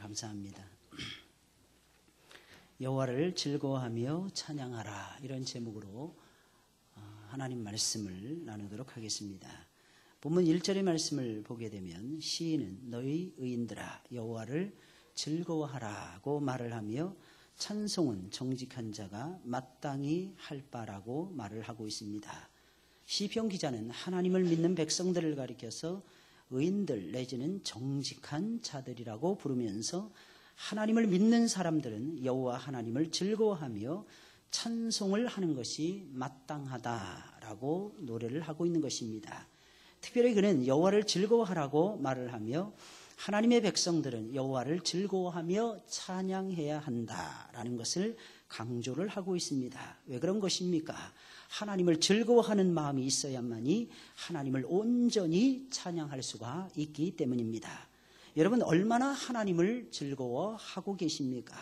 감사합니다. 여호와를 즐거워하며 찬양하라, 이런 제목으로 하나님 말씀을 나누도록 하겠습니다. 본문 1절의 말씀을 보게 되면 시인은 너희 의인들아 여호와를 즐거워하라고 말을 하며 찬송은 정직한 자가 마땅히 할 바라고 말을 하고 있습니다. 시편 기자는 하나님을 믿는 백성들을 가리켜서 의인들 내지는 정직한 자들이라고 부르면서 하나님을 믿는 사람들은 여호와 하나님을 즐거워하며 찬송을 하는 것이 마땅하다라고 노래를 하고 있는 것입니다. 특별히 그는 여호와를 즐거워하라고 말을 하며 하나님의 백성들은 여호와를 즐거워하며 찬양해야 한다라는 것을 강조를 하고 있습니다. 왜 그런 것입니까? 하나님을 즐거워하는 마음이 있어야만이 하나님을 온전히 찬양할 수가 있기 때문입니다. 여러분, 얼마나 하나님을 즐거워하고 계십니까?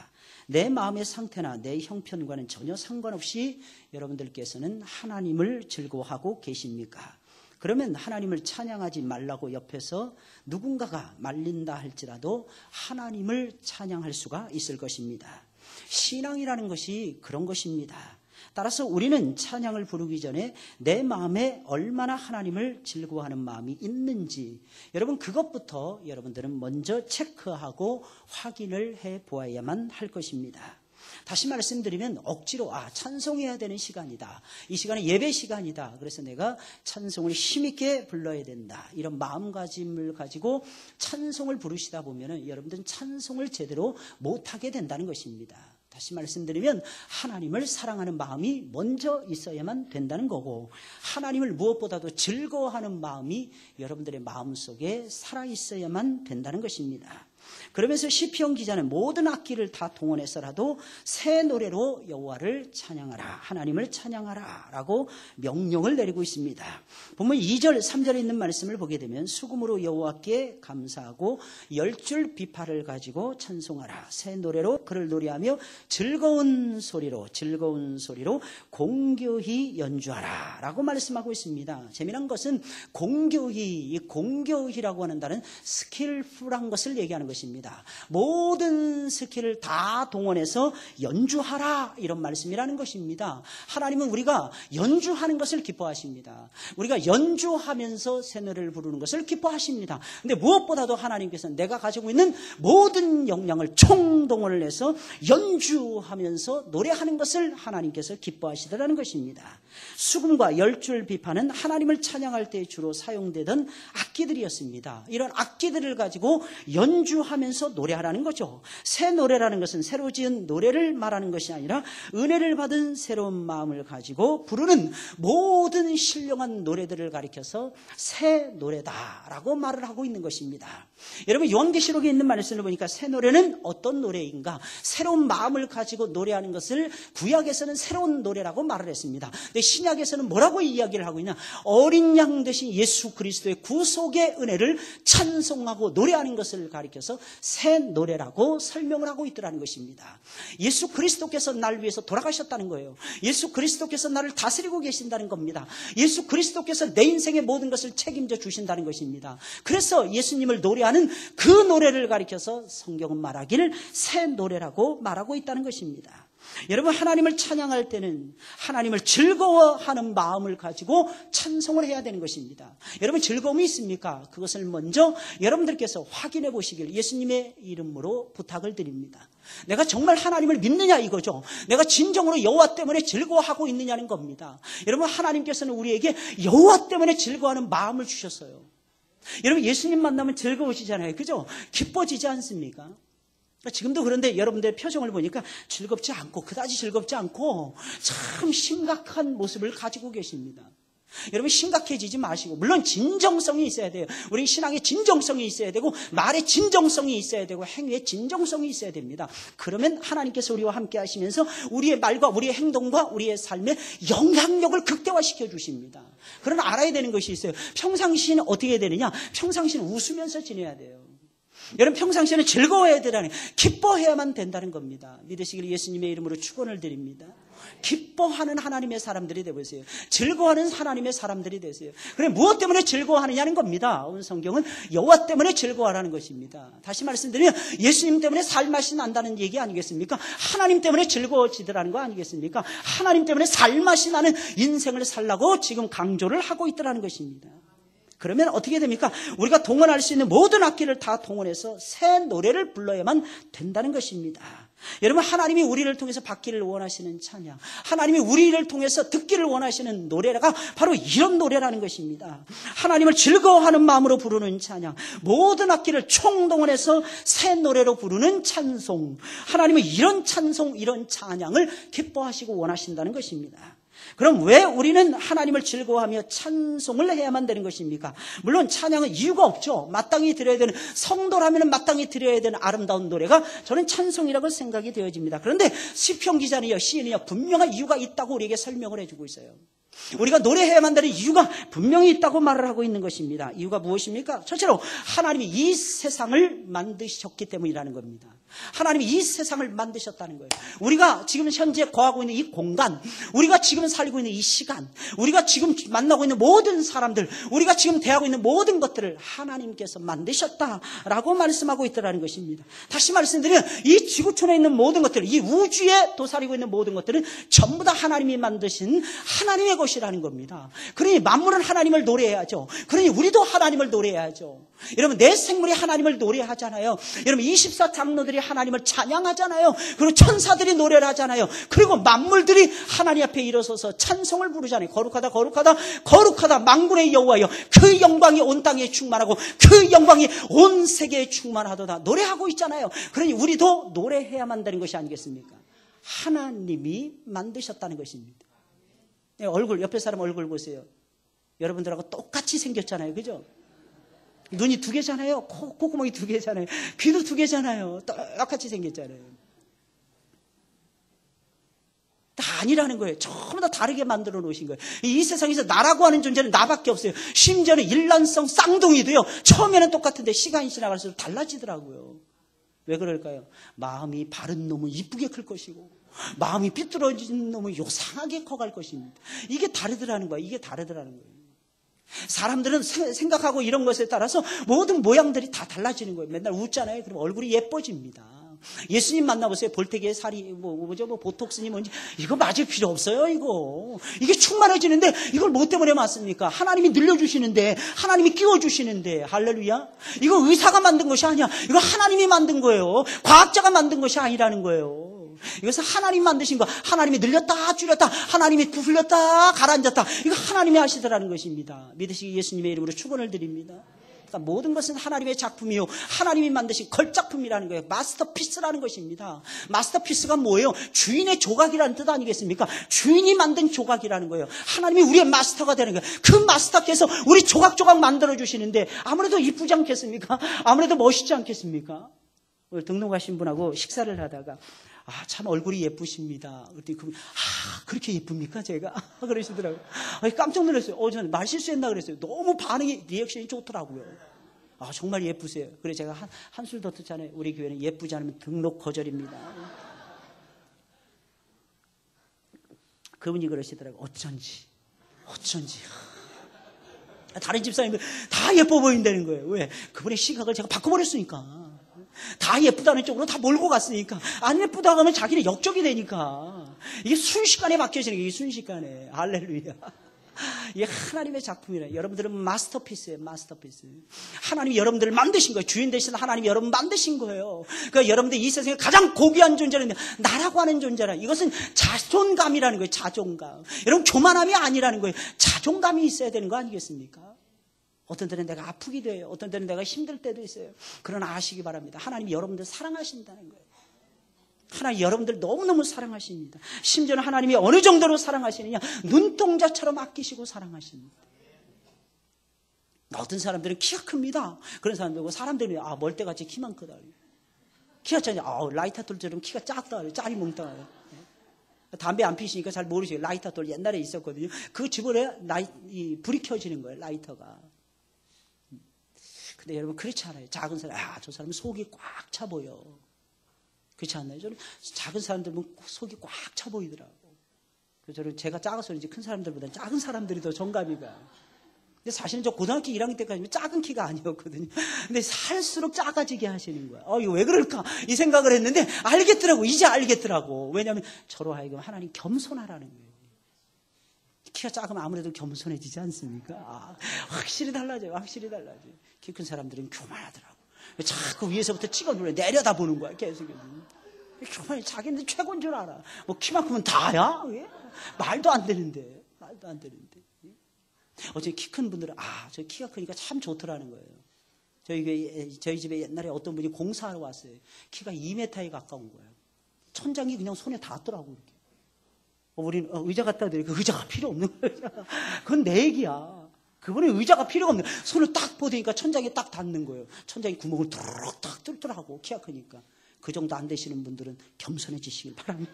내 마음의 상태나 내 형편과는 전혀 상관없이 여러분들께서는 하나님을 즐거워하고 계십니까? 그러면 하나님을 찬양하지 말라고 옆에서 누군가가 말린다 할지라도 하나님을 찬양할 수가 있을 것입니다. 신앙이라는 것이 그런 것입니다. 따라서 우리는 찬양을 부르기 전에 내 마음에 얼마나 하나님을 즐거워하는 마음이 있는지 여러분, 그것부터 여러분들은 먼저 체크하고 확인을 해 보아야만 할 것입니다. 다시 말씀드리면 억지로 찬송해야 되는 시간이다, 이 시간은 예배 시간이다, 그래서 내가 찬송을 힘있게 불러야 된다, 이런 마음가짐을 가지고 찬송을 부르시다 보면 여러분들은 찬송을 제대로 못하게 된다는 것입니다. 다시 말씀드리면 하나님을 사랑하는 마음이 먼저 있어야만 된다는 거고, 하나님을 무엇보다도 즐거워하는 마음이 여러분들의 마음속에 살아있어야만 된다는 것입니다. 그러면서 시편 기자는 모든 악기를 다 동원해서라도 새 노래로 여호와를 찬양하라, 하나님을 찬양하라 라고 명령을 내리고 있습니다. 보면 2절 3절에 있는 말씀을 보게 되면 수금으로 여호와께 감사하고 10줄 비파를 가지고 찬송하라, 새 노래로 그를 노래하며 즐거운 소리로 공교히 연주하라 라고 말씀하고 있습니다. 재미난 것은 이 공교히라고 하는 단어는 스킬풀한 것을 얘기하는 것입니다. 모든 스킬을 다 동원해서 연주하라, 이런 말씀이라는 것입니다. 하나님은 우리가 연주하는 것을 기뻐하십니다. 우리가 연주하면서 새 노래를 부르는 것을 기뻐하십니다. 근데 무엇보다도 하나님께서는 내가 가지고 있는 모든 역량을 총동원을 해서 연주하면서 노래하는 것을 하나님께서 기뻐하시더라는 것입니다. 수금과 10줄 비파는 하나님을 찬양할 때 주로 사용되던 악기들이었습니다. 이런 악기들을 가지고 연주하면서 노래하라는 거죠. 새 노래라는 것은 새로 지은 노래를 말하는 것이 아니라 은혜를 받은 새로운 마음을 가지고 부르는 모든 신령한 노래들을 가리켜서 새 노래다라고 말을 하고 있는 것입니다. 여러분, 요한계시록에 있는 말씀을 보니까 새 노래는 어떤 노래인가? 새로운 마음을 가지고 노래하는 것을 구약에서는 새로운 노래라고 말을 했습니다. 근데 신약에서는 뭐라고 이야기를 하고 있냐? 어린 양 되신 예수 그리스도의 구속의 은혜를 찬송하고 노래하는 것을 가리켜서 새 노래라고 설명을 하고 있더라는 것입니다. 예수 그리스도께서 날 위해서 돌아가셨다는 거예요. 예수 그리스도께서 나를 다스리고 계신다는 겁니다. 예수 그리스도께서 내 인생의 모든 것을 책임져 주신다는 것입니다. 그래서 예수님을 노래하는 그 노래를 가리켜서 성경은 말하기를 새 노래라고 말하고 있다는 것입니다. 여러분, 하나님을 찬양할 때는 하나님을 즐거워하는 마음을 가지고 찬송을 해야 되는 것입니다. 여러분, 즐거움이 있습니까? 그것을 먼저 여러분들께서 확인해 보시길 예수님의 이름으로 부탁을 드립니다. 내가 정말 하나님을 믿느냐, 이거죠. 내가 진정으로 여호와 때문에 즐거워하고 있느냐는 겁니다. 여러분, 하나님께서는 우리에게 여호와 때문에 즐거워하는 마음을 주셨어요. 여러분, 예수님 만나면 즐거우시잖아요, 그죠? 기뻐지지 않습니까? 지금도 그런데 여러분들의 표정을 보니까 즐겁지 않고, 그다지 즐겁지 않고 참 심각한 모습을 가지고 계십니다. 여러분, 심각해지지 마시고, 물론 진정성이 있어야 돼요. 우리 신앙에 진정성이 있어야 되고, 말에 진정성이 있어야 되고, 행위에 진정성이 있어야 됩니다. 그러면 하나님께서 우리와 함께 하시면서 우리의 말과 우리의 행동과 우리의 삶에 영향력을 극대화시켜 주십니다. 그러나 알아야 되는 것이 있어요. 평상시는 어떻게 해야 되느냐? 평상시는 웃으면서 지내야 돼요. 여러분, 평상시에는 즐거워해야 되다니, 기뻐해야만 된다는 겁니다. 믿으시길 예수님의 이름으로 축원을 드립니다. 기뻐하는 하나님의 사람들이 되보세요. 즐거워하는 하나님의 사람들이 되세요. 그래 무엇 때문에 즐거워하느냐는 겁니다. 오늘 성경은 여호와 때문에 즐거워하라는 것입니다. 다시 말씀드리면 예수님 때문에 살맛이 난다는 얘기 아니겠습니까? 하나님 때문에 즐거워지더라는 거 아니겠습니까? 하나님 때문에 살맛이 나는 인생을 살라고 지금 강조를 하고 있더라는 것입니다. 그러면 어떻게 됩니까? 우리가 동원할 수 있는 모든 악기를 다 동원해서 새 노래를 불러야만 된다는 것입니다. 여러분, 하나님이 우리를 통해서 받기를 원하시는 찬양, 하나님이 우리를 통해서 듣기를 원하시는 노래가 바로 이런 노래라는 것입니다. 하나님을 즐거워하는 마음으로 부르는 찬양, 모든 악기를 총동원해서 새 노래로 부르는 찬송, 하나님은 이런 찬송, 이런 찬양을 기뻐하시고 원하신다는 것입니다. 그럼 왜 우리는 하나님을 즐거워하며 찬송을 해야만 되는 것입니까? 물론 찬양은 이유가 없죠. 마땅히 드려야 되는, 성도라면 마땅히 드려야 되는 아름다운 노래가 저는 찬송이라고 생각이 되어집니다. 그런데 시편 기자는요, 시인이요, 분명한 이유가 있다고 우리에게 설명을 해주고 있어요. 우리가 노래해야만 되는 이유가 분명히 있다고 말을 하고 있는 것입니다. 이유가 무엇입니까? 첫째로 하나님이 이 세상을 만드셨기 때문이라는 겁니다. 하나님이 이 세상을 만드셨다는 거예요. 우리가 지금 현재 거하고 있는 이 공간, 우리가 지금 살고 있는 이 시간, 우리가 지금 만나고 있는 모든 사람들, 우리가 지금 대하고 있는 모든 것들을 하나님께서 만드셨다라고 말씀하고 있더라는 것입니다. 다시 말씀드리면 이 지구촌에 있는 모든 것들, 이 우주에 도사리고 있는 모든 것들은 전부 다 하나님이 만드신 하나님의 것이라는 겁니다. 그러니 만물은 하나님을 노래해야죠. 그러니 우리도 하나님을 노래해야죠. 여러분, 내 생물이 하나님을 노래하잖아요. 여러분, 24장로들이 하나님을 찬양하잖아요. 그리고 천사들이 노래를 하잖아요. 그리고 만물들이 하나님 앞에 일어서서 찬송을 부르잖아요. 거룩하다, 거룩하다, 거룩하다, 만군의 여호와여, 그 영광이 온 땅에 충만하고 그 영광이 온 세계에 충만하도다, 노래하고 있잖아요. 그러니 우리도 노래해야만 되는 것이 아니겠습니까? 하나님이 만드셨다는 것입니다. 얼굴, 옆에 사람 얼굴 보세요. 여러분들하고 똑같이 생겼잖아요. 그죠? 눈이 두 개잖아요. 콧구멍이 두 개잖아요. 귀도 두 개잖아요. 똑같이 생겼잖아요. 다 아니라는 거예요. 전부 다 다르게 만들어 놓으신 거예요. 이 세상에서 나라고 하는 존재는 나밖에 없어요. 심지어는 일란성 쌍둥이도요, 처음에는 똑같은데 시간이 지나갈수록 달라지더라고요. 왜 그럴까요? 마음이 바른 놈은 이쁘게 클 것이고 마음이 삐뚤어진 놈은 요상하게 커갈 것입니다. 이게 다르더라는 거예요. 이게 다르더라는 거예요. 사람들은 생각하고 이런 것에 따라서 모든 모양들이 다 달라지는 거예요. 맨날 웃잖아요. 그럼 얼굴이 예뻐집니다. 예수님 만나보세요. 볼테기에 살이 보톡스니 뭔지 이거 맞을 필요 없어요. 이게 충만해지는데 이걸 뭐 때문에 맞습니까? 하나님이 늘려주시는데, 하나님이 끼워주시는데. 할렐루야. 이거 의사가 만든 것이 아니야. 이거 하나님이 만든 거예요. 과학자가 만든 것이 아니라는 거예요. 이것은 하나님 만드신 거. 하나님이 늘렸다 줄였다, 하나님이 부풀렸다 가라앉았다, 이거 하나님이 하시더라는 것입니다. 믿으시기 예수님의 이름으로 축원을 드립니다. 그러니까 모든 것은 하나님의 작품이요, 하나님이 만드신 걸작품이라는 거예요. 마스터피스라는 것입니다. 마스터피스가 뭐예요? 주인의 조각이라는 뜻 아니겠습니까? 주인이 만든 조각이라는 거예요. 하나님이 우리의 마스터가 되는 거예요. 그 마스터께서 우리 조각조각 만들어주시는데 아무래도 이쁘지 않겠습니까? 아무래도 멋있지 않겠습니까? 오늘 등록하신 분하고 식사를 하다가 참 얼굴이 예쁘십니다. 그랬더니 그분이 그렇게 예쁩니까 제가? 그러시더라고요. 깜짝 놀랐어요. 저는 말 실수했나 그랬어요. 너무 반응이, 리액션이 좋더라고요. 정말 예쁘세요. 그래 제가 한술 더 듣잖아요. 우리 교회는 예쁘지 않으면 등록 거절입니다. 그분이 그러시더라고요. 어쩐지 다른 집사님들 다 예뻐 보인다는 거예요. 왜? 그분의 시각을 제가 바꿔버렸으니까. 다 예쁘다는 쪽으로 다 몰고 갔으니까. 안 예쁘다고 하면 자기는 역적이 되니까. 이게 순식간에 바뀌어지는 게, 순식간에. 할렐루야. 이게 하나님의 작품이래요. 여러분들은 마스터피스예요. 마스터피스. 하나님이 여러분들을 만드신 거예요. 주인 되신 하나님이 여러분 만드신 거예요. 그러니까 여러분들 이 세상에 가장 고귀한 존재는 나라고 하는 존재라. 이것은 자존감이라는 거예요. 자존감. 여러분, 교만함이 아니라는 거예요. 자존감이 있어야 되는 거 아니겠습니까? 어떤 때는 내가 아프기도 해요. 어떤 때는 내가 힘들 때도 있어요. 그러나 아시기 바랍니다. 하나님이 여러분들 사랑하신다는 거예요. 하나님 여러분들 너무너무 사랑하십니다. 심지어는 하나님이 어느 정도로 사랑하시느냐, 눈동자처럼 아끼시고 사랑하십니다. 어떤 사람들은 키가 큽니다. 그런 사람들은 사람들이 멀때같이 키만 크다. 키가 작냐, 라이타톨처럼 키가 작다. 짤이 뭉다. 담배 안 피시니까 잘 모르시죠. 라이터돌 옛날에 있었거든요. 그 집안에 불이 켜지는 거예요. 라이터가. 근데 여러분 그렇지 않아요. 작은 사람, 저 사람은 속이 꽉 차 보여. 그렇지 않나요? 저는 작은 사람들 보면 속이 꽉 차 보이더라고. 저는 제가 작아서 이제 큰 사람들보다 작은 사람들이 더 정감이 가요. 근데 사실은 저 고등학교 1학년 때까지 작은 키가 아니었거든요. 근데 살수록 작아지게 하시는 거야. 이거 왜 그럴까? 이 생각을 했는데 알겠더라고. 이제 알겠더라고. 왜냐하면 저로 하여금 하나님 겸손하라는 거예요. 키가 작으면 아무래도 겸손해지지 않습니까? 확실히 달라져요. 확실히 달라져요. 키 큰 사람들은 교만하더라고. 자꾸 위에서부터 찍어 눌러 내려다보는 거야. 계속. 교만해. 자기는 최고인 줄 알아. 뭐 키만큼은 다야? 왜? 말도 안 되는데. 말도 안 되는데. 어제 키 큰 분들은 저 키가 크니까 참 좋더라는 거예요. 저희 집에 옛날에 어떤 분이 공사하러 왔어요. 키가 2m에 가까운 거예요. 천장이 그냥 손에 닿더라고 이렇게. 우리는 의자 갖다 드리니까 의자가 필요 없는 거예요. 그건 내 얘기야. 그분은 의자가 필요가 없는 거예요. 손을 딱 뻗으니까 천장에 딱 닿는 거예요. 천장에 구멍을 뚜루룩 딱 뚫더라고. 키가 크니까. 그 정도 안 되시는 분들은 겸손해지시길 바랍니다.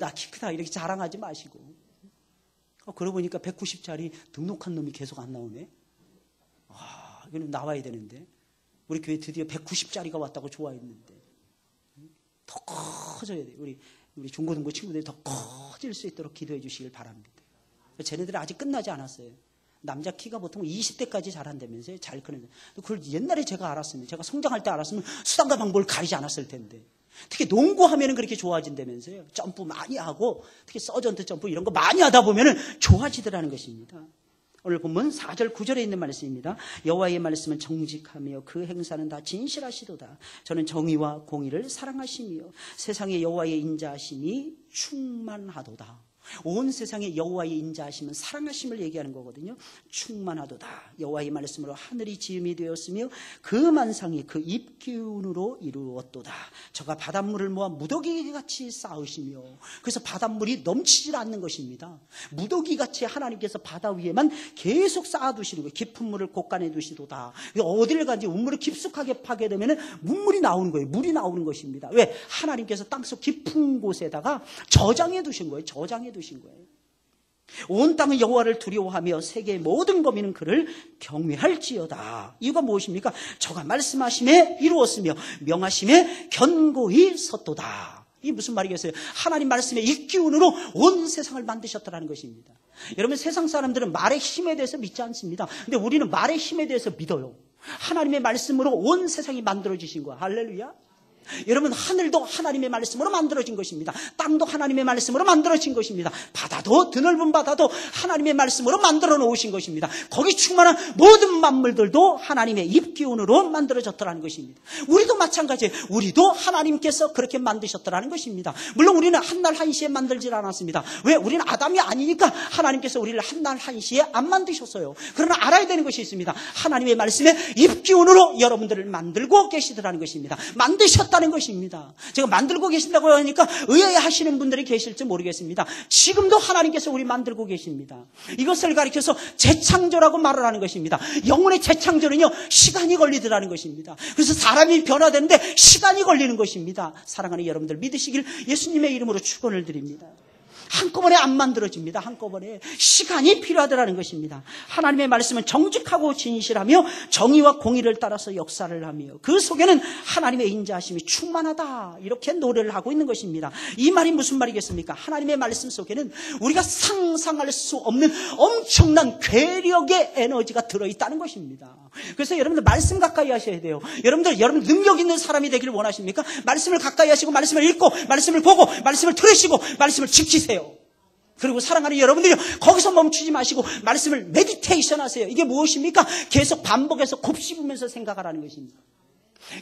나 키 크다 이렇게 자랑하지 마시고. 그러고 보니까 190짜리 등록한 놈이 계속 안 나오네. 이거는 나와야 되는데. 우리 교회 드디어 190짜리가 왔다고 좋아했는데. 더 커져야 돼요. 우리 중고등부 친구들이 더 커질 수 있도록 기도해 주시길 바랍니다. 쟤네들은 아직 끝나지 않았어요. 남자 키가 보통 20대까지 자란다면서요. 잘 크는. 그걸 옛날에 제가 알았으면, 제가 성장할 때 알았으면 수단과 방법을 가리지 않았을 텐데. 특히 농구하면은 그렇게 좋아진다면서요. 점프 많이 하고, 특히 서전트 점프 이런 거 많이 하다 보면은 좋아지더라는 것입니다. 오늘 본문 4절 9절에 있는 말씀입니다. 여호와의 말씀은 정직하며 그 행사는 다 진실하시도다. 저는 정의와 공의를 사랑하시며 세상에 여호와의 인자하심이 충만하도다. 온 세상에 여호와의 인자하심은 사랑하심을 얘기하는 거거든요. 충만하도다. 여호와의 말씀으로 하늘이 지음이 되었으며 그 만상이 그 입기운으로 이루었도다. 저가 바닷물을 모아 무더기같이 쌓으시며, 그래서 바닷물이 넘치질 않는 것입니다. 무더기같이 하나님께서 바다 위에만 계속 쌓아두시는 거예요. 깊은 물을 곳간에 두시도다. 어딜 가든지 우물을 깊숙하게 파게 되면 문물이 나오는 거예요. 물이 나오는 것입니다. 왜? 하나님께서 땅속 깊은 곳에다가 저장해 두신 거예요. 저장해 두신 거예요. 온 땅은 여호와를 두려워하며 세계의 모든 거민은 그를 경외할지어다. 이유가 무엇입니까? 저가 말씀하심에 이루었으며 명하심에 견고히 섰도다. 이게 무슨 말이겠어요? 하나님 말씀의 입기운으로 온 세상을 만드셨다는 것입니다. 여러분, 세상 사람들은 말의 힘에 대해서 믿지 않습니다. 근데 우리는 말의 힘에 대해서 믿어요. 하나님의 말씀으로 온 세상이 만들어지신 거야. 할렐루야. 여러분, 하늘도 하나님의 말씀으로 만들어진 것입니다. 땅도 하나님의 말씀으로 만들어진 것입니다. 바다도, 드넓은 바다도 하나님의 말씀으로 만들어 놓으신 것입니다. 거기 충만한 모든 만물들도 하나님의 입기운으로 만들어졌더라는 것입니다. 우리도 마찬가지예요. 우리도 하나님께서 그렇게 만드셨더라는 것입니다. 물론 우리는 한날 한시에 만들질 않았습니다. 왜? 우리는 아담이 아니니까 하나님께서 우리를 한날 한시에 안 만드셨어요. 그러나 알아야 되는 것이 있습니다. 하나님의 말씀의 입기운으로 여러분들을 만들고 계시더라는 것입니다. 만드셨다는 것입니다. 제가 만들고 계신다고 하니까 의아해 하시는 분들이 계실지 모르겠습니다. 지금도 하나님께서 우리 만들고 계십니다. 이것을 가리켜서 재창조라고 말을 하는 것입니다. 영혼의 재창조는요, 시간이 걸리더라는 것입니다. 그래서 사람이 변화되는데 시간이 걸리는 것입니다. 사랑하는 여러분들 믿으시길 예수님의 이름으로 축원을 드립니다. 한꺼번에 안 만들어집니다. 한꺼번에 시간이 필요하더라는 것입니다. 하나님의 말씀은 정직하고 진실하며 정의와 공의를 따라서 역사를 하며 그 속에는 하나님의 인자하심이 충만하다. 이렇게 노래를 하고 있는 것입니다. 이 말이 무슨 말이겠습니까? 하나님의 말씀 속에는 우리가 상상할 수 없는 엄청난 괴력의 에너지가 들어있다는 것입니다. 그래서 여러분들 말씀 가까이 하셔야 돼요. 여러분 능력 있는 사람이 되기를 원하십니까? 말씀을 가까이 하시고 말씀을 읽고 말씀을 보고 말씀을 들으시고 말씀을 지키세요. 그리고 사랑하는 여러분들이 거기서 멈추지 마시고 말씀을 메디테이션 하세요. 이게 무엇입니까? 계속 반복해서 곱씹으면서 생각하라는 것입니다.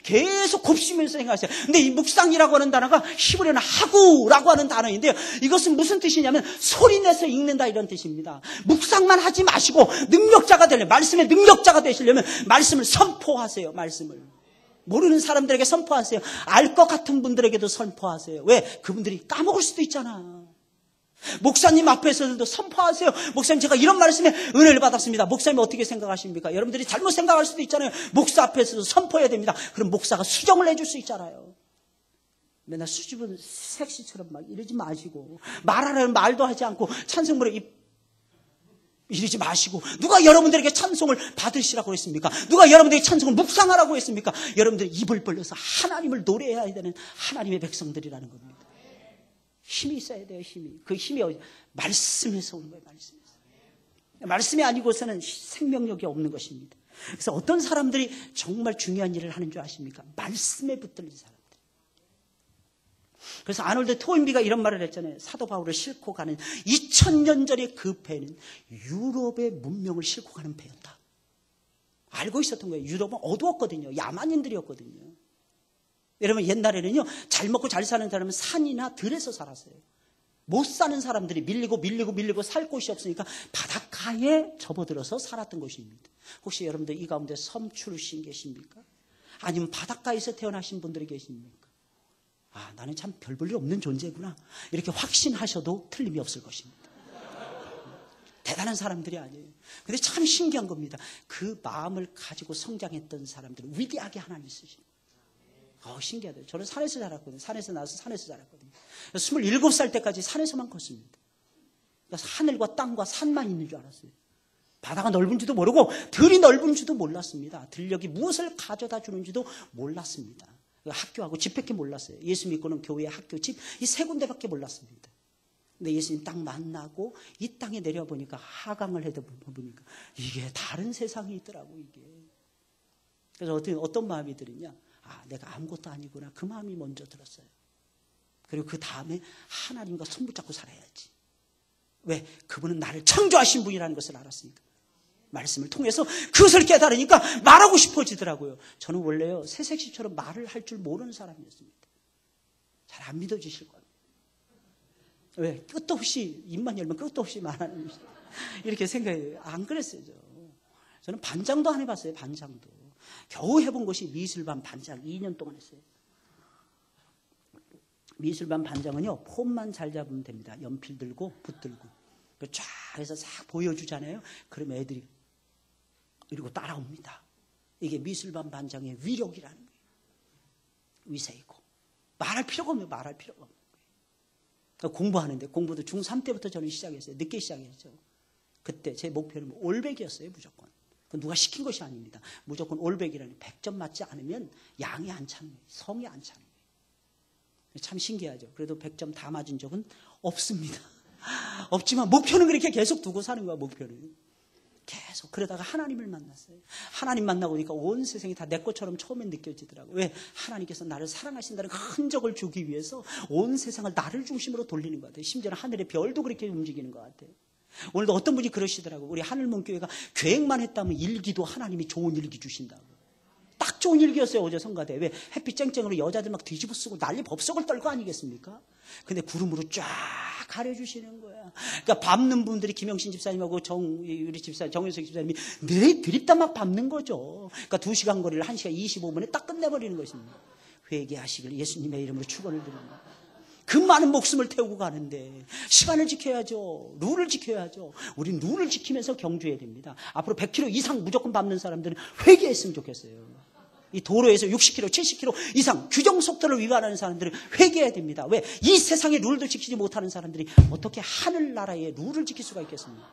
계속 곱씹으면서 생각하세요. 근데 이 묵상이라고 하는 단어가 히브리어는 하구라고 하는 단어인데요. 이것은 무슨 뜻이냐면 소리내서 읽는다 이런 뜻입니다. 묵상만 하지 마시고 능력자가 되려면, 말씀의 능력자가 되시려면 말씀을 선포하세요. 말씀을. 모르는 사람들에게 선포하세요. 알 것 같은 분들에게도 선포하세요. 왜? 그분들이 까먹을 수도 있잖아. 목사님 앞에서도 선포하세요. 목사님, 제가 이런 말씀에 은혜를 받았습니다. 목사님 어떻게 생각하십니까? 여러분들이 잘못 생각할 수도 있잖아요. 목사 앞에서도 선포해야 됩니다. 그럼 목사가 수정을 해줄 수 있잖아요. 맨날 수줍은 섹시처럼 막 이러지 마시고, 말하려는 말도 하지 않고 찬송물에 이러지 마시고, 누가 여러분들에게 찬송을 받으시라고 했습니까? 누가 여러분들에게 찬송을 묵상하라고 했습니까? 여러분들이 입을 벌려서 하나님을 노래해야 되는 하나님의 백성들이라는 겁니다. 힘이 있어야 돼요, 힘이. 그 힘이 말씀에서 오는 거예요, 말씀에서. 말씀이 아니고서는 생명력이 없는 것입니다. 그래서 어떤 사람들이 정말 중요한 일을 하는 줄 아십니까? 말씀에 붙들린 사람들. 그래서 아놀드 토인비가 이런 말을 했잖아요. 사도 바울을 싣고 가는 2000년 전의 그 배는 유럽의 문명을 싣고 가는 배였다. 알고 있었던 거예요. 유럽은 어두웠거든요. 야만인들이었거든요. 여러분 옛날에는요, 잘 먹고 잘 사는 사람은 산이나 들에서 살았어요. 못 사는 사람들이 밀리고 살 곳이 없으니까 바닷가에 접어들어서 살았던 것입니다. 혹시 여러분들 이 가운데 섬 출신 계십니까? 아니면 바닷가에서 태어나신 분들이 계십니까? 아, 나는 참 별 볼 일 없는 존재구나, 이렇게 확신하셔도 틀림이 없을 것입니다. 대단한 사람들이 아니에요. 근데 참 신기한 겁니다. 그 마음을 가지고 성장했던 사람들은 위대하게 하나님 쓰십니다. 신기하대요. 저는 산에서 자랐거든요. 산에서 나와서 산에서 자랐거든요. 27살 때까지 산에서만 컸습니다. 그래서 하늘과 땅과 산만 있는 줄 알았어요. 바다가 넓은지도 모르고 들이 넓은지도 몰랐습니다. 들녘이 무엇을 가져다 주는지도 몰랐습니다. 학교하고 집밖에 몰랐어요. 예수 믿고는 교회, 학교, 집 이 세 군데밖에 몰랐습니다. 근데 예수님 딱 만나고 이 땅에 내려보니까 하강을 해다 보니까 이게 다른 세상이 있더라고, 이게. 그래서 어떤 마음이 들으냐? 아, 내가 아무것도 아니구나. 그 마음이 먼저 들었어요. 그리고 그 다음에 하나님과 손붙잡고 살아야지. 왜? 그분은 나를 창조하신 분이라는 것을 알았으니까. 말씀을 통해서 그것을 깨달으니까 말하고 싶어지더라고요. 저는 원래요, 새색시처럼 말을 할 줄 모르는 사람이었습니다. 잘 안 믿어지실 거예요. 왜? 끝도 없이, 입만 열면 끝도 없이 말하는 것이. 이렇게 생각해요. 안 그랬어요, 저는 반장도 안 해봤어요, 반장도. 겨우 해본 것이 미술반 반장 2년 동안 했어요. 미술반 반장은요, 폼만 잘 잡으면 됩니다. 연필 들고 붓 들고 쫙 해서 싹 보여주잖아요. 그러면 애들이 이러고 따라옵니다. 이게 미술반 반장의 위력이라는 거예요. 위세이고 말할 필요가 없는 거예요. 말할 필요가 없는 거예요. 그러니까 공부하는데, 공부도 중3 때부터 저는 시작했어요. 늦게 시작했죠. 그때 제 목표는 올백이었어요, 무조건. 누가 시킨 것이 아닙니다. 무조건 올백이라니 100점 맞지 않으면 양이 안 차는 거예요. 성이 안 차는 거예요. 참 신기하죠. 그래도 100점 다 맞은 적은 없습니다. 없지만 목표는 그렇게 계속 두고 사는 거야, 목표는. 계속. 그러다가 하나님을 만났어요. 하나님 만나고 보니까 온 세상이 다 내 것처럼 처음엔 느껴지더라고요. 왜? 하나님께서 나를 사랑하신다는 그 흔적을 주기 위해서 온 세상을 나를 중심으로 돌리는 것 같아요. 심지어는 하늘의 별도 그렇게 움직이는 것 같아요. 오늘도 어떤 분이 그러시더라고요. 우리 하늘문교회가 계획만 했다면 일기도 하나님이 좋은 일기 주신다고. 딱 좋은 일기였어요, 어제 성가대. 왜? 햇빛 쨍쨍으로 여자들 막 뒤집어 쓰고 난리 법석을 떨고 아니겠습니까? 근데 구름으로 쫙 가려주시는 거야. 그러니까 밟는 분들이 김영신 집사님하고 우리 집사, 정윤석 집사님이 늘 드립다 막 밟는 거죠. 그러니까 2시간 거리를 1시간 25분에 딱 끝내버리는 것입니다. 회개하시길 예수님의 이름으로 축원을 드립니다. 그 많은 목숨을 태우고 가는데 시간을 지켜야죠. 룰을 지켜야죠. 우린 룰을 지키면서 경주해야 됩니다. 앞으로 100km 이상 무조건 밟는 사람들은 회개했으면 좋겠어요. 이 도로에서 60km, 70km 이상 규정 속도를 위반하는 사람들은 회개해야 됩니다. 왜? 이 세상의 룰도 지키지 못하는 사람들이 어떻게 하늘나라의 룰을 지킬 수가 있겠습니까?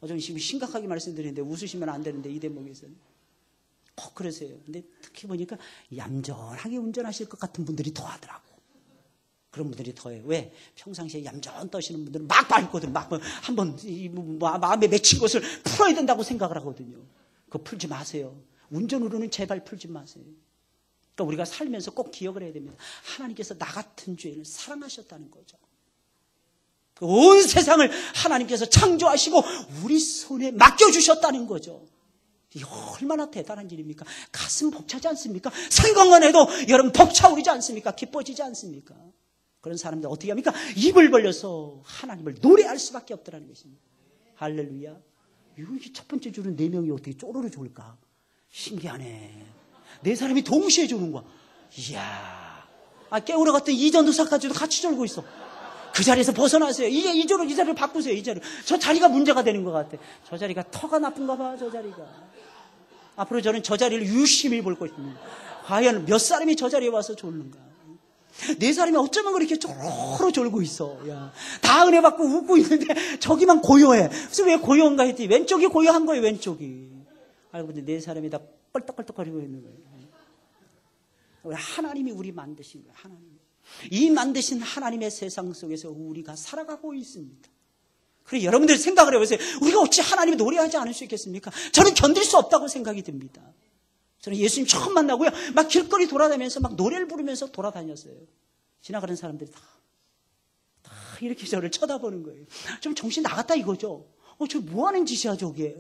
저는 지금 심각하게 말씀드리는데 웃으시면 안 되는데 이 대목에서는 꼭 그러세요. 근데 특히 보니까 얌전하게 운전하실 것 같은 분들이 더 하더라고. 그런 분들이 더해요. 왜? 평상시에 얌전 떠시는 분들은 막 밟거든. 막 한번 마음에 맺힌 것을 풀어야 된다고 생각을 하거든요. 그거 풀지 마세요. 운전으로는 제발 풀지 마세요. 그러니까 우리가 살면서 꼭 기억을 해야 됩니다. 하나님께서 나 같은 죄인을 사랑하셨다는 거죠. 온 세상을 하나님께서 창조하시고 우리 손에 맡겨주셨다는 거죠. 이게 얼마나 대단한 일입니까? 가슴 벅차지 않습니까? 생각만 해도 여러분 벅차오르지 않습니까? 기뻐지지 않습니까? 그런 사람들 어떻게 합니까? 입을 벌려서 하나님을 노래할 수밖에 없더라는 것입니다. 할렐루야. 이게 첫 번째 줄은 4명이 어떻게 쪼르르 좋을까? 신기하네. 4사람이 동시에 조는 거야. 이야. 깨우러 갔더니 이전도사까지도 같이 졸고 있어. 그 자리에서 벗어나세요. 이제 이 자리를 바꾸세요. 이 자리. 저 자리가 문제가 되는 것 같아. 저 자리가 터가 나쁜가 봐. 저 자리가. 앞으로 저는 저 자리를 유심히 볼 것입니다. 과연 몇 사람이 저 자리에 와서 졸는가. 4사람이 어쩌면 그렇게 쪼르르 졸고 있어. 야, 다 은혜 받고 웃고 있는데 저기만 고요해. 그래서 왜 고요한가 했더니 왼쪽이 고요한 거예요. 왼쪽이. 알고 보니 4사람이 다 껄떡껄떡거리고 있는 거예요. 하나님이 우리 만드신 거예요. 하나님. 이 만드신 하나님의 세상 속에서 우리가 살아가고 있습니다. 그래, 여러분들이 생각을 해보세요. 우리가 어찌 하나님을 노래하지 않을 수 있겠습니까? 저는 견딜 수 없다고 생각이 듭니다. 저는 예수님 처음 만나고요, 막 길거리 돌아다니면서 막 노래를 부르면서 돌아다녔어요. 지나가는 사람들이 다 이렇게 저를 쳐다보는 거예요. 좀 정신 나갔다 이거죠. 저 뭐 하는 짓이야 저게.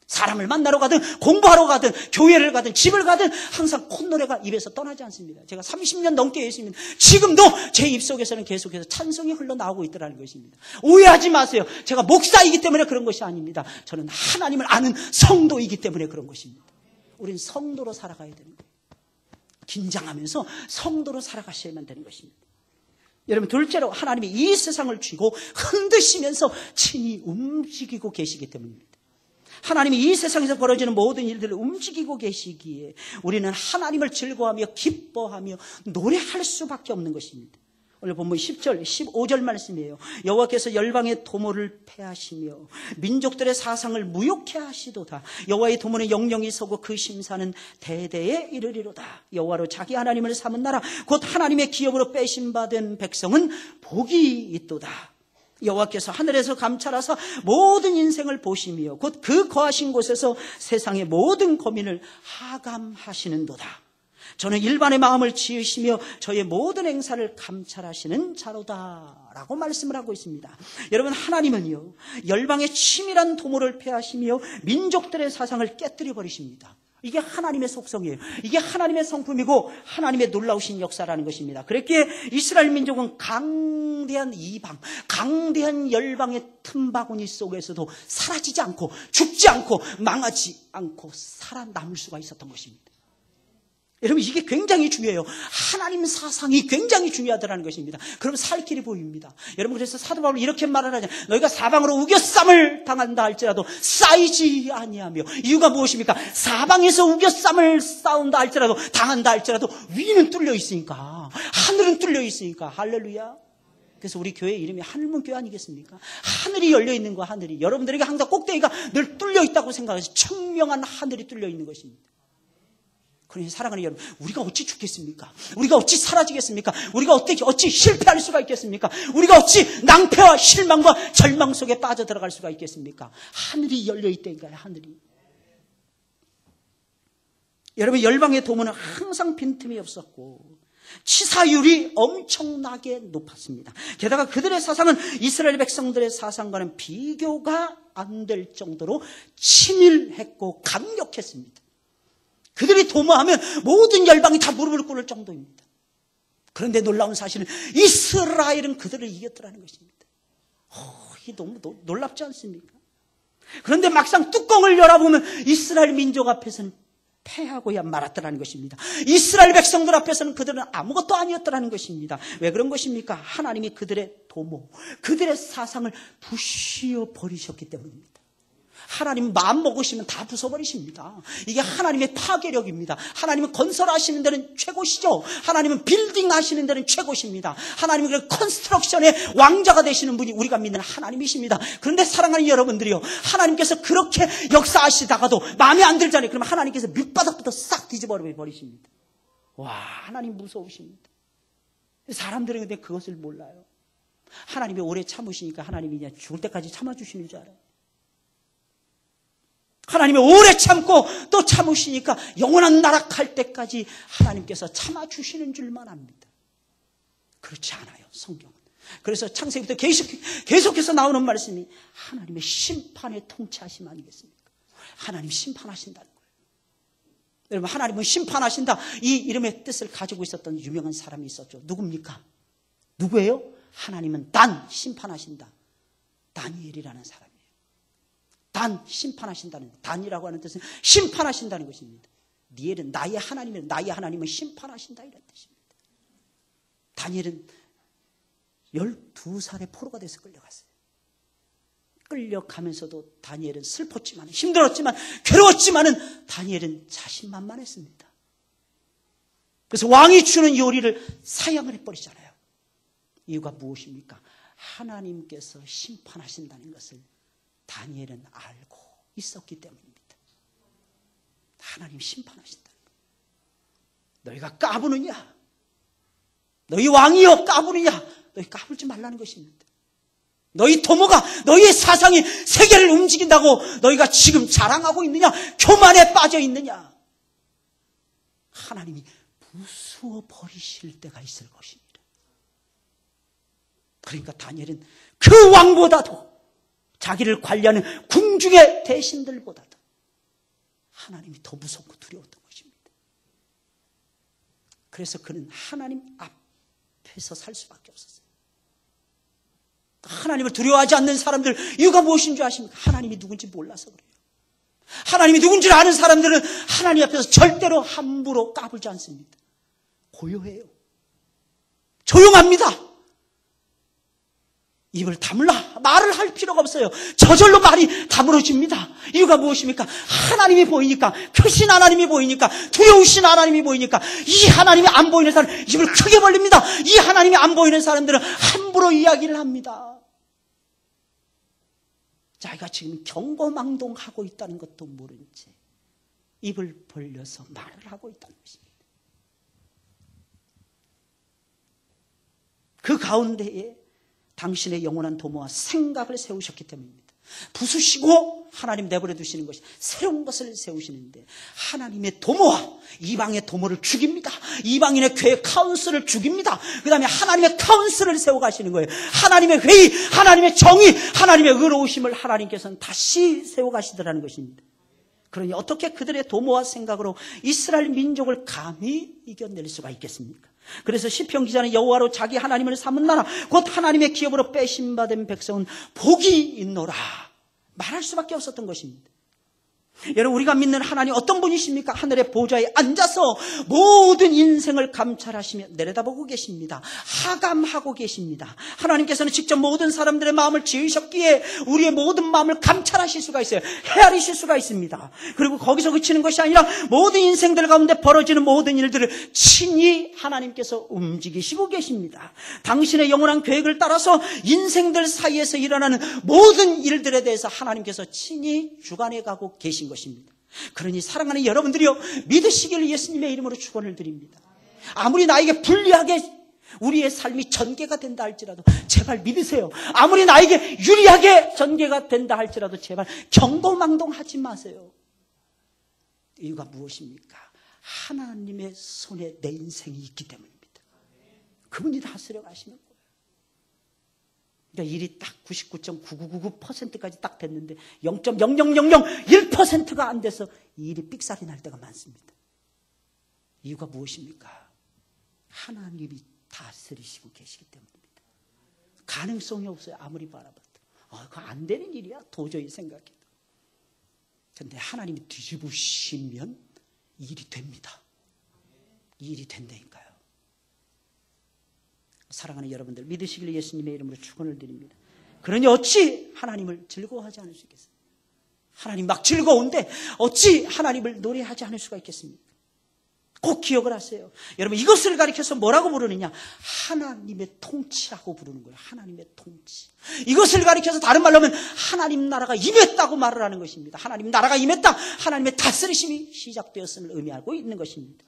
사람을 만나러 가든 공부하러 가든 교회를 가든 집을 가든 항상 콧노래가 입에서 떠나지 않습니다. 제가 30년 넘게 예수님, 지금도 제 입속에서는 계속해서 찬송이 흘러나오고 있더라는 것입니다. 오해하지 마세요. 제가 목사이기 때문에 그런 것이 아닙니다. 저는 하나님을 아는 성도이기 때문에 그런 것입니다. 우린 성도로 살아가야 되는 거예요. 긴장하면서 성도로 살아가셔야만 되는 것입니다. 여러분, 둘째로 하나님이 이 세상을 쥐고 흔드시면서 친히 움직이고 계시기 때문입니다. 하나님이 이 세상에서 벌어지는 모든 일들을 움직이고 계시기에 우리는 하나님을 즐거워하며 기뻐하며 노래할 수밖에 없는 것입니다. 오늘 본문 10절, 15절 말씀이에요. 여호와께서 열방의 도모를 패하시며 민족들의 사상을 무욕케 하시도다. 여호와의 도모는 영영이 서고 그 심사는 대대에 이르리로다. 여호와로 자기 하나님을 삼은 나라 곧 하나님의 기업으로 빼심받은 백성은 복이 있도다. 여호와께서 하늘에서 감찰하사 모든 인생을 보시며 곧 그 거하신 곳에서 세상의 모든 고민을 하감하시는도다. 저는 일반의 마음을 지으시며 저의 모든 행사를 감찰하시는 자로다 라고 말씀을 하고 있습니다. 여러분, 하나님은요, 열방의 치밀한 도모를 폐하시며 민족들의 사상을 깨뜨려 버리십니다. 이게 하나님의 속성이에요. 이게 하나님의 성품이고 하나님의 놀라우신 역사라는 것입니다. 그랬기에 이스라엘 민족은 강대한 이방, 강대한 열방의 틈바구니 속에서도 사라지지 않고 죽지 않고 망하지 않고 살아남을 수가 있었던 것입니다. 여러분, 이게 굉장히 중요해요. 하나님 사상이 굉장히 중요하다는 것입니다. 그럼 살 길이 보입니다. 여러분, 그래서 사도 바울은 이렇게 말을 하죠. 너희가 사방으로 우겨쌈을 당한다 할지라도 쌓이지 아니하며. 이유가 무엇입니까? 사방에서 우겨쌈을 쌓은다 할지라도, 당한다 할지라도 위는 뚫려 있으니까, 하늘은 뚫려 있으니까. 할렐루야. 그래서 우리 교회 이름이 하늘문교회 아니겠습니까? 하늘이 열려 있는 거, 하늘이. 여러분들에게 항상 꼭대기가 늘 뚫려 있다고 생각해서 청명한 하늘이 뚫려 있는 것입니다. 그러니 사랑하는 여러분, 우리가 어찌 죽겠습니까? 우리가 어찌 사라지겠습니까? 우리가 어찌 실패할 수가 있겠습니까? 우리가 어찌 낭패와 실망과 절망 속에 빠져들어갈 수가 있겠습니까? 하늘이 열려있다니까요, 하늘이. 여러분, 열방의 도모는 항상 빈틈이 없었고 치사율이 엄청나게 높았습니다. 게다가 그들의 사상은 이스라엘 백성들의 사상과는 비교가 안 될 정도로 치밀했고 강력했습니다. 그들이 도모하면 모든 열방이 다 무릎을 꿇을 정도입니다. 그런데 놀라운 사실은 이스라엘은 그들을 이겼더라는 것입니다. 이게 너무 놀랍지 않습니까? 그런데 막상 뚜껑을 열어보면 이스라엘 민족 앞에서는 패하고야 말았더라는 것입니다. 이스라엘 백성들 앞에서는 그들은 아무것도 아니었더라는 것입니다. 왜 그런 것입니까? 하나님이 그들의 도모, 그들의 사상을 부시어 버리셨기 때문입니다. 하나님은 마음 먹으시면 다 부숴버리십니다. 이게 하나님의 파괴력입니다. 하나님은 건설하시는 데는 최고시죠. 하나님은 빌딩 하시는 데는 최고십니다. 하나님은 그 컨스트럭션의 왕자가 되시는 분이 우리가 믿는 하나님이십니다. 그런데 사랑하는 여러분들이요, 하나님께서 그렇게 역사하시다가도 마음에 안 들잖아요. 그러면 하나님께서 밑바닥부터 싹 뒤집어 버리십니다. 와, 하나님 무서우십니다. 사람들은 근데 그것을 몰라요. 하나님이 오래 참으시니까 하나님이 그냥 죽을 때까지 참아주시는 줄 알아요. 하나님이 오래 참고 또 참으시니까 영원한 나라 갈 때까지 하나님께서 참아주시는 줄만 압니다. 그렇지 않아요, 성경은. 그래서 창세기부터 계속해서 나오는 말씀이 하나님의 심판의 통치하심 아니겠습니까? 하나님 심판하신다는 거예요. 여러분, 하나님은 심판하신다, 이 이름의 뜻을 가지고 있었던 유명한 사람이 있었죠. 누굽니까? 누구예요? 하나님은 단 심판하신다, 다니엘이라는 사람이에요. 단 심판하신다는, 단이라고 하는 뜻은 심판하신다는 것입니다. 니엘은 나의 하나님이면, 나의 하나님은 심판하신다 이런 뜻입니다. 다니엘은 12살에 포로가 돼서 끌려갔어요. 끌려가면서도 다니엘은 슬펐지만, 힘들었지만, 괴로웠지만은 다니엘은 자신만만했습니다. 그래서 왕이 주는 요리를 사양을 해버리잖아요. 이유가 무엇입니까? 하나님께서 심판하신다는 것을 다니엘은 알고 있었기 때문입니다. 하나님 심판하신다. 너희가 까부느냐? 너희 왕이여 까부느냐? 너희 까불지 말라는 것입니다. 너희 도모가, 너희의 사상이 세계를 움직인다고 너희가 지금 자랑하고 있느냐? 교만에 빠져 있느냐? 하나님이 부수어 버리실 때가 있을 것입니다. 그러니까 다니엘은 그 왕보다도 자기를 관리하는 궁중의 대신들보다도 하나님이 더 무섭고 두려웠던 것입니다. 그래서 그는 하나님 앞에서 살 수밖에 없었어요. 하나님을 두려워하지 않는 사람들 이유가 무엇인 줄 아십니까? 하나님이 누군지 몰라서 그래요. 하나님이 누군지 아는 사람들은 하나님 앞에서 절대로 함부로 까불지 않습니다. 고요해요. 조용합니다. 입을 다물라 말을 할 필요가 없어요. 저절로 말이 다물어집니다. 이유가 무엇입니까? 하나님이 보이니까, 크신 하나님이 보이니까, 두려우신 하나님이 보이니까. 이 하나님이 안 보이는 사람 입을 크게 벌립니다. 이 하나님이 안 보이는 사람들은 함부로 이야기를 합니다. 자기가 지금 경거망동하고 있다는 것도 모른 채 입을 벌려서 말을 하고 있다는 것입니다. 그 가운데에 당신의 영원한 도모와 생각을 세우셨기 때문입니다. 부수시고 하나님 내버려 두시는 것이 새로운 것을 세우시는데 하나님의 도모와 이방의 도모를 죽입니다. 이방인의 교회 카운슬을 죽입니다. 그 다음에 하나님의 카운슬을 세워가시는 거예요. 하나님의 회의, 하나님의 정의, 하나님의 의로우심을 하나님께서는 다시 세워가시더라는 것입니다. 그러니 어떻게 그들의 도모와 생각으로 이스라엘 민족을 감히 이겨낼 수가 있겠습니까? 그래서 시편 기자는 여호와로 자기 하나님을 삼은 나라 곧 하나님의 기업으로 빼심받은 백성은 복이 있노라 말할 수밖에 없었던 것입니다. 여러분, 우리가 믿는 하나님 어떤 분이십니까? 하늘의 보좌에 앉아서 모든 인생을 감찰하시며 내려다보고 계십니다. 하감하고 계십니다. 하나님께서는 직접 모든 사람들의 마음을 지으셨기에 우리의 모든 마음을 감찰하실 수가 있어요. 헤아리실 수가 있습니다. 그리고 거기서 그치는 것이 아니라 모든 인생들 가운데 벌어지는 모든 일들을 친히 하나님께서 움직이시고 계십니다. 당신의 영원한 계획을 따라서 인생들 사이에서 일어나는 모든 일들에 대해서 하나님께서 친히 주관해 가고 계신 것입니다. 그러니 사랑하는 여러분들이요, 믿으시길 예수님의 이름으로 축원을 드립니다. 아무리 나에게 불리하게 우리의 삶이 전개가 된다 할지라도 제발 믿으세요. 아무리 나에게 유리하게 전개가 된다 할지라도 제발 경거망동하지 마세요. 이유가 무엇입니까? 하나님의 손에 내 인생이 있기 때문입니다. 그분이 다스려 가시는 거예요. 그러니까 일이 딱 99.9999%까지 딱 됐는데 0.0001%가 안 돼서 일이 삑살이 날 때가 많습니다. 이유가 무엇입니까? 하나님이 다스리시고 계시기 때문입니다. 가능성이 없어요. 아무리 바라봐도. 그거 안 되는 일이야. 도저히 생각해도. 그런데 하나님이 뒤집으시면 일이 됩니다. 일이 된다니까요. 사랑하는 여러분들, 믿으시길 예수님의 이름으로 축원을 드립니다. 그러니 어찌 하나님을 즐거워하지 않을 수 있겠습니까? 하나님 막 즐거운데 어찌 하나님을 노래하지 않을 수가 있겠습니까? 꼭 기억을 하세요. 여러분, 이것을 가리켜서 뭐라고 부르느냐? 하나님의 통치라고 부르는 거예요. 하나님의 통치. 이것을 가리켜서 다른 말로 하면 하나님 나라가 임했다고 말을 하는 것입니다. 하나님 나라가 임했다. 하나님의 다스리심이 시작되었음을 의미하고 있는 것입니다.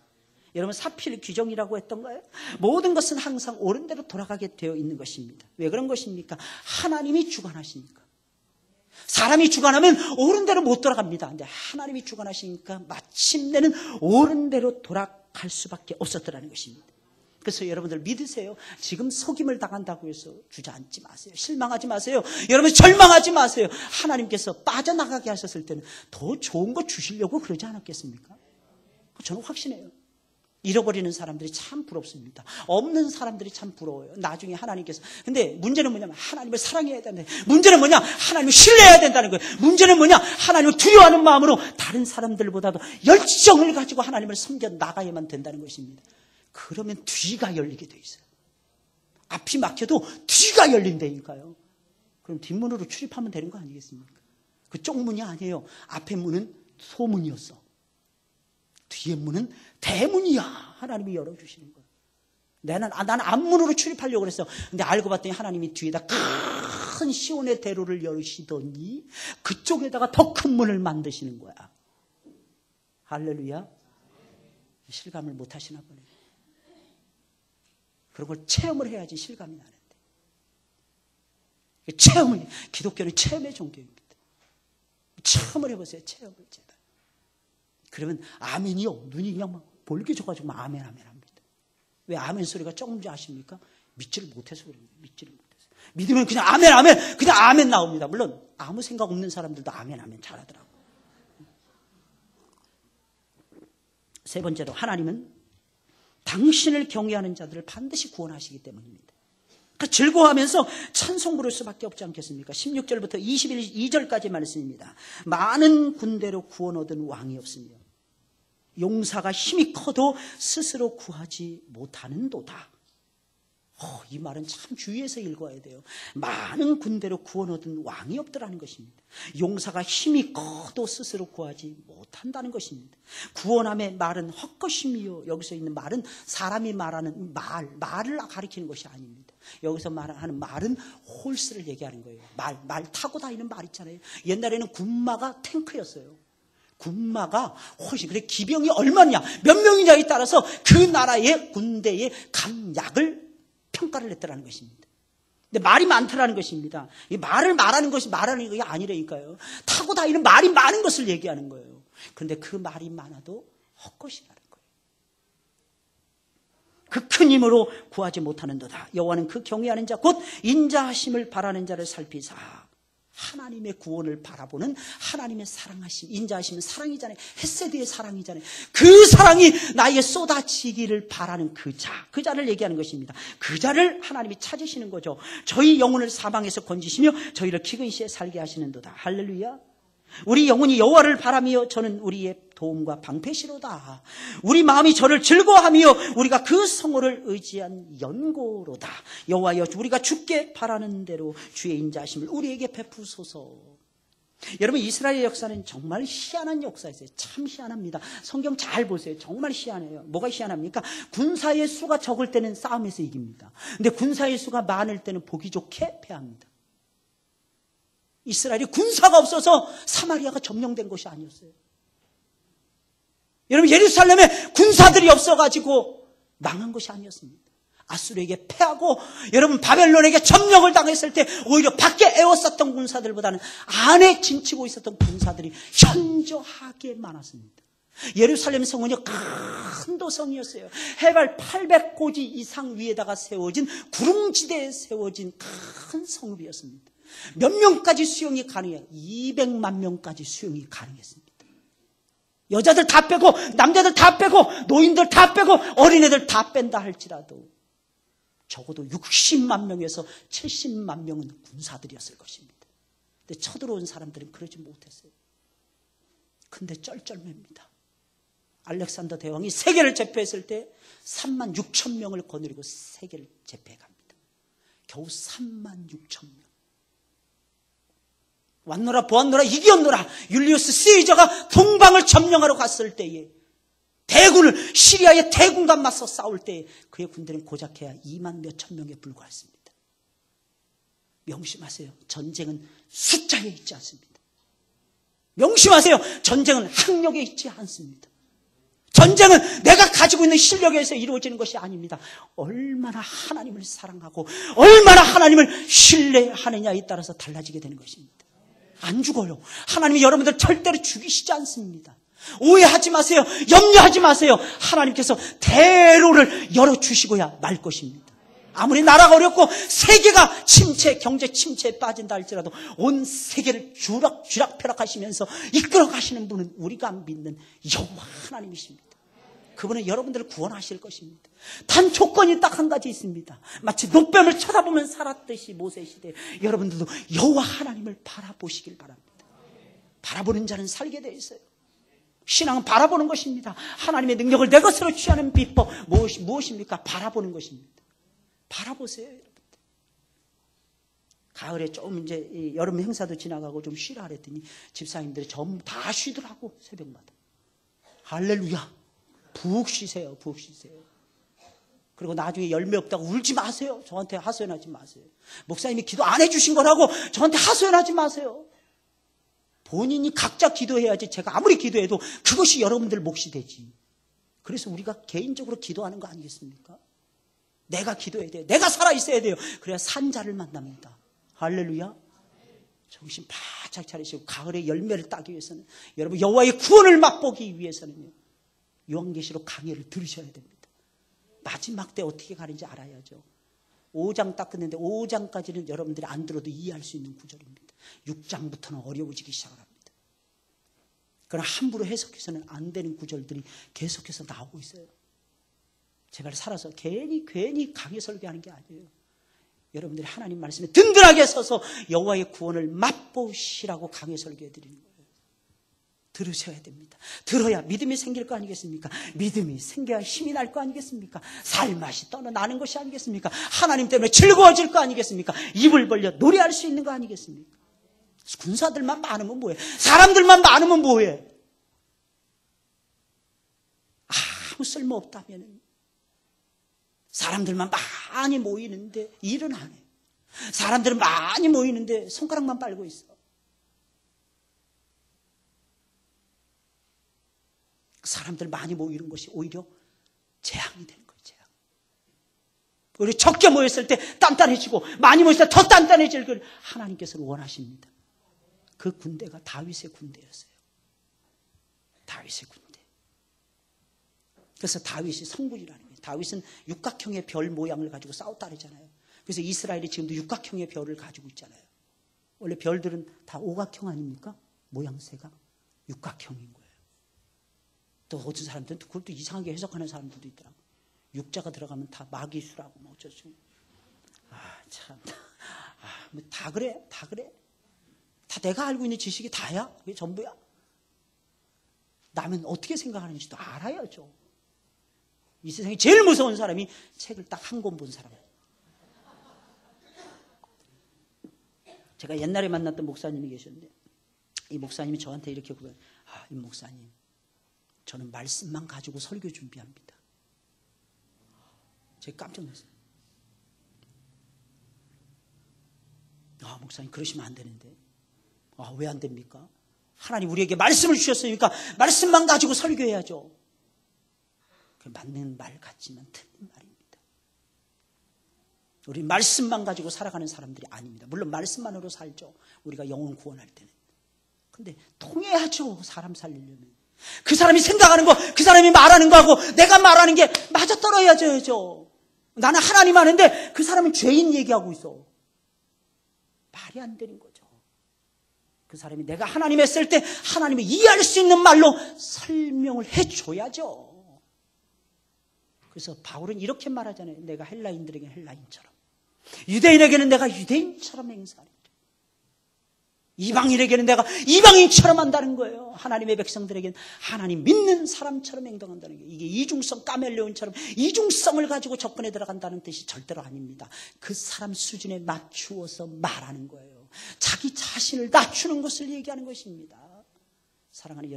여러분, 사필 규정이라고 했던가요? 모든 것은 항상 옳은 대로 돌아가게 되어 있는 것입니다. 왜 그런 것입니까? 하나님이 주관하시니까. 사람이 주관하면 옳은 대로 못 돌아갑니다. 근데 하나님이 주관하시니까 마침내는 옳은 대로 돌아갈 수밖에 없었더라는 것입니다. 그래서 여러분들 믿으세요. 지금 속임을 당한다고 해서 주저앉지 마세요. 실망하지 마세요. 여러분 절망하지 마세요. 하나님께서 빠져나가게 하셨을 때는 더 좋은 거 주시려고 그러지 않았겠습니까? 저는 확신해요. 잃어버리는 사람들이 참 부럽습니다. 없는 사람들이 참 부러워요. 나중에 하나님께서. 근데 문제는 뭐냐면 하나님을 사랑해야 된다. 문제는 뭐냐? 하나님을 신뢰해야 된다는 거예요. 문제는 뭐냐? 하나님을 두려워하는 마음으로 다른 사람들보다도 열정을 가지고 하나님을 섬겨 나가야만 된다는 것입니다. 그러면 뒤가 열리게 돼 있어요. 앞이 막혀도 뒤가 열린다니까요. 그럼 뒷문으로 출입하면 되는 거 아니겠습니까? 그쪽 문이 아니에요. 앞에 문은 소문이었어. 뒤에 문은 대문이야. 하나님이 열어주시는 거예요. 나는 앞문으로 출입하려고 그랬어. 근데 알고 봤더니 하나님이 뒤에다 큰 시온의 대로를 열으시더니 그쪽에다가 더 큰 문을 만드시는 거야. 할렐루야. 실감을 못 하시나 보네. 그런 걸 체험을 해야지 실감이 나는데. 체험을, 기독교는 체험의 종교입니다. 체험을 해보세요. 체험을 제발. 그러면 아멘이요. 눈이 그냥 막 볼개져가지고 막 아멘 합니다. 왜 아멘 소리가 조금인지 아십니까? 믿지를 못해서 그럽니다. 믿지를 못해서. 믿으면 그냥 아멘 그냥 아멘 나옵니다. 물론 아무 생각 없는 사람들도 아멘 잘하더라고요. 세 번째로 하나님은 당신을 경외하는 자들을 반드시 구원하시기 때문입니다. 그러니까 즐거워하면서 찬송 부를 수밖에 없지 않겠습니까? 16절부터 22절까지 말씀입니다. 많은 군대로 구원 얻은 왕이 없으며 용사가 힘이 커도 스스로 구하지 못하는도다. 이 말은 참 주의해서 읽어야 돼요. 많은 군대로 구원 얻은 왕이 없더라는 것입니다. 용사가 힘이 커도 스스로 구하지 못한다는 것입니다. 구원함의 말은 헛것임이요. 여기서 있는 말은 사람이 말하는 말을 가리키는 것이 아닙니다. 여기서 말하는 말은 홀스를 얘기하는 거예요. 말 타고 다니는 말 있잖아요. 옛날에는 군마가 탱크였어요. 군마가 훨씬, 그래 기병이 얼마냐, 몇 명이냐에 따라서 그 나라의 군대의 강약을 평가를 했더라는 것입니다. 근데 말이 많더라는 것입니다. 이 말을 말하는 것이 아니라니까요. 타고 다니는 말이 많은 것을 얘기하는 거예요. 그런데 그 말이 많아도 헛것이라는 거예요. 그 큰 힘으로 구하지 못하는도다. 여호와는 그 경외하는 자 곧 인자하심을 바라는 자를 살피사 하나님의 구원을 바라보는 하나님의 사랑하심, 인자하심은 사랑이잖아요. 헤세드의 사랑이잖아요. 그 사랑이 나에게 쏟아지기를 바라는 그 자를 얘기하는 것입니다. 그 자를 하나님이 찾으시는 거죠. 저희 영혼을 사방에서 건지시며 저희를 기근 시에 살게 하시는도다. 할렐루야. 우리 영혼이 여호와를 바라며 저는 우리의 도움과 방패시로다. 우리 마음이 저를 즐거워하며 우리가 그 성호를 의지한 연고로다. 여호와여, 우리가 주께 바라는 대로 주의 인자하심을 우리에게 베푸소서. 여러분, 이스라엘의 역사는 정말 희한한 역사였어요. 참 희한합니다. 성경 잘 보세요. 정말 희한해요. 뭐가 희한합니까? 군사의 수가 적을 때는 싸움에서 이깁니다. 근데 군사의 수가 많을 때는 보기 좋게 패합니다. 이스라엘이 군사가 없어서 사마리아가 점령된 것이 아니었어요. 여러분, 예루살렘에 군사들이 없어가지고 망한 것이 아니었습니다. 아수르에게 패하고 여러분 바벨론에게 점령을 당했을 때 오히려 밖에 애워쌌던 군사들보다는 안에 진치고 있었던 군사들이 현저하게 많았습니다. 예루살렘 성은요, 큰 도성이었어요. 해발 800고지 이상 위에다가 세워진 구릉지대에 세워진 큰 성읍이었습니다. 몇 명까지 수용이 가능해요? 200만 명까지 수용이 가능했습니다. 여자들 다 빼고 남자들 다 빼고 노인들 다 빼고 어린애들 다 뺀다 할지라도 적어도 60만 명에서 70만 명은 군사들이었을 것입니다. 근데 쳐들어온 사람들은 그러지 못했어요. 근데 쩔쩔맵니다. 알렉산더 대왕이 세계를 제패했을 때 3만 6천 명을 거느리고 세계를 제패해 갑니다. 겨우 3만 6천 명. 왔노라 보았노라 이기었노라. 율리우스 시저가 동방을 점령하러 갔을 때에 대군을 시리아의 대군과 맞서 싸울 때에 그의 군대는 고작해야 2만 몇천 명에 불과했습니다. 명심하세요. 전쟁은 숫자에 있지 않습니다. 명심하세요. 전쟁은 학력에 있지 않습니다. 전쟁은 내가 가지고 있는 실력에서 이루어지는 것이 아닙니다. 얼마나 하나님을 사랑하고 얼마나 하나님을 신뢰하느냐에 따라서 달라지게 되는 것입니다. 안 죽어요. 하나님이 여러분들 절대로 죽이시지 않습니다. 오해하지 마세요. 염려하지 마세요. 하나님께서 대로를 열어주시고야 말 것입니다. 아무리 나라가 어렵고 세계가 경제 침체에 빠진다 할지라도 온 세계를 쥐락펴락하시면서 이끌어 가시는 분은 우리가 믿는 여호와 하나님이십니다. 그분은 여러분들을 구원하실 것입니다. 단 조건이 딱 한 가지 있습니다. 마치 녹뱀을 쳐다보면 살았듯이 모세 시대에 여러분들도 여호와 하나님을 바라보시길 바랍니다. 바라보는 자는 살게 되어 있어요. 신앙은 바라보는 것입니다. 하나님의 능력을 내 것으로 취하는 비법 무엇입니까? 바라보는 것입니다. 바라보세요, 여러분들. 가을에 좀 이제 여름 행사도 지나가고 좀 쉬라 그랬더니 집사님들이 전부 다 쉬더라고, 새벽마다. 할렐루야. 푹 쉬세요, 푹 쉬세요. 그리고 나중에 열매 없다고 울지 마세요. 저한테 하소연하지 마세요. 목사님이 기도 안 해주신 거라고 저한테 하소연하지 마세요. 본인이 각자 기도해야지 제가 아무리 기도해도 그것이 여러분들 몫이 되지. 그래서 우리가 개인적으로 기도하는 거 아니겠습니까? 내가 기도해야 돼요. 내가 살아있어야 돼요. 그래야 산자를 만납니다. 할렐루야. 정신 바짝 차리시고 가을의 열매를 따기 위해서는, 여러분 여호와의 구원을 맛보기 위해서는요, 요한계시록 강해를 들으셔야 됩니다. 마지막 때 어떻게 가는지 알아야죠. 5장 딱 끝냈는데 5장까지는 여러분들이 안 들어도 이해할 수 있는 구절입니다. 6장부터는 어려워지기 시작을 합니다. 그러나 함부로 해석해서는 안 되는 구절들이 계속해서 나오고 있어요. 제발 살아서 괜히 강의 설교하는 게 아니에요. 여러분들이 하나님 말씀에 든든하게 서서 여호와의 구원을 맛보시라고 강의 설교해 드리는 거예요. 들으셔야 됩니다. 들어야 믿음이 생길 거 아니겠습니까? 믿음이 생겨야 힘이 날 거 아니겠습니까? 살맛이 떠나는 것이 아니겠습니까? 하나님 때문에 즐거워질 거 아니겠습니까? 입을 벌려 노래할 수 있는 거 아니겠습니까? 군사들만 많으면 뭐해? 사람들만 많으면 뭐해? 아무 쓸모없다면 사람들만 많이 모이는데 일은 안 해. 사람들은 많이 모이는데 손가락만 빨고 있어. 사람들 많이 모이는 것이 오히려 재앙이 되는 거예요. 재앙. 우리 적게 모였을 때 단단해지고 많이 모였을 때 더 단단해질 걸 하나님께서는 원하십니다. 그 군대가 다윗의 군대였어요. 다윗의 군대. 그래서 다윗이 성군이라는 거예요. 다윗은 육각형의 별 모양을 가지고 싸웠다 그러잖아요. 그래서 이스라엘이 지금도 육각형의 별을 가지고 있잖아요. 원래 별들은 다 오각형 아닙니까? 모양새가 육각형인 거예요. 또 어떤 사람들은 그걸 또 이상하게 해석하는 사람들도 있더라고요. 육자가 들어가면 다 마귀수라고 뭐 어쩌죠. 참. 뭐 다 그래. 다 내가 알고 있는 지식이 다야? 그게 전부야? 남은 어떻게 생각하는지도 알아야죠. 이 세상에 제일 무서운 사람이 책을 딱 한 권 본 사람이에요. 제가 옛날에 만났던 목사님이 계셨는데, 이 목사님이 저한테 이렇게 고백해요. 이 목사님, 저는 말씀만 가지고 설교 준비합니다. 제가 깜짝 놀랐어요. 목사님 그러시면 안 되는데. 왜 안 됩니까? 하나님 우리에게 말씀을 주셨으니까 말씀만 가지고 설교해야죠. 맞는 말 같지만 틀린 말입니다. 우리 말씀만 가지고 살아가는 사람들이 아닙니다. 물론 말씀만으로 살죠. 우리가 영혼 구원할 때는. 근데 통해야죠. 사람 살리려면. 그 사람이 생각하는 거, 그 사람이 말하는 거하고 내가 말하는 게 맞아떨어야죠. 나는 하나님 아는데 그 사람은 죄인 얘기하고 있어. 말이 안 되는 거죠. 그 사람이 내가 하나님 했을 때 하나님이 이해할 수 있는 말로 설명을 해줘야죠. 그래서 바울은 이렇게 말하잖아요. 내가 헬라인들에게는 헬라인처럼, 유대인에게는 내가 유대인처럼 행사하리라. 이방인에게는 내가 이방인처럼 한다는 거예요. 하나님의 백성들에게는 하나님 믿는 사람처럼 행동한다는 거예요. 이게 이중성, 까멜레온처럼 이중성을 가지고 접근해 들어간다는 뜻이 절대로 아닙니다. 그 사람 수준에 맞추어서 말하는 거예요. 자기 자신을 낮추는 것을 얘기하는 것입니다. 사랑하는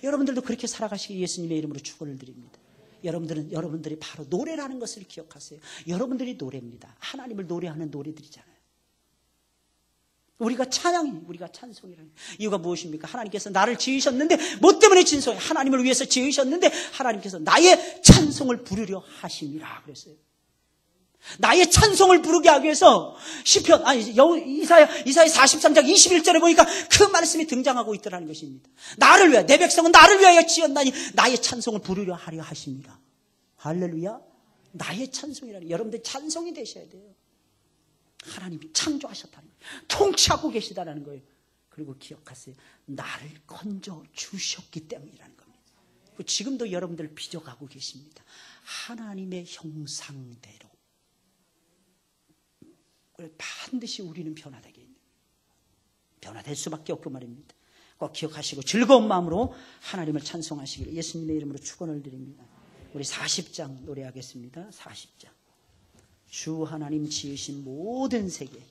여러분들도 그렇게 살아가시기 예수님의 이름으로 축원을 드립니다. 여러분들이 바로 노래라는 것을 기억하세요. 여러분들이 노래입니다. 하나님을 노래하는 노래들이잖아요. 우리가 찬송이라는 이유가 무엇입니까? 하나님께서 나를 지으셨는데 뭐 때문에 진송해? 하나님을 위해서 지으셨는데 하나님께서 나의 찬송을 부르려 하심이라 그랬어요. 나의 찬송을 부르게 하기 위해서 시편, 이사야 43장 21절에 보니까 그 말씀이 등장하고 있더라는 것입니다. 나를 위하여, 내 백성은 나를 위하여 지었나니 나의 찬송을 부르려 하려 하십니다. 할렐루야. 나의 찬송이라니. 여러분들 찬송이 되셔야 돼요. 하나님이 창조하셨다는 거예요. 통치하고 계시다는 거예요. 그리고 기억하세요. 나를 건져 주셨기 때문이라는 겁니다. 지금도 여러분들 빚어가고 계십니다. 하나님의 형상대로. 반드시 우리는 변화될 수밖에 없고 말입니다. 꼭 기억하시고 즐거운 마음으로 하나님을 찬송하시기를 예수님의 이름으로 축원을 드립니다. 우리 40장 노래하겠습니다. 40장. 주 하나님 지으신 모든 세계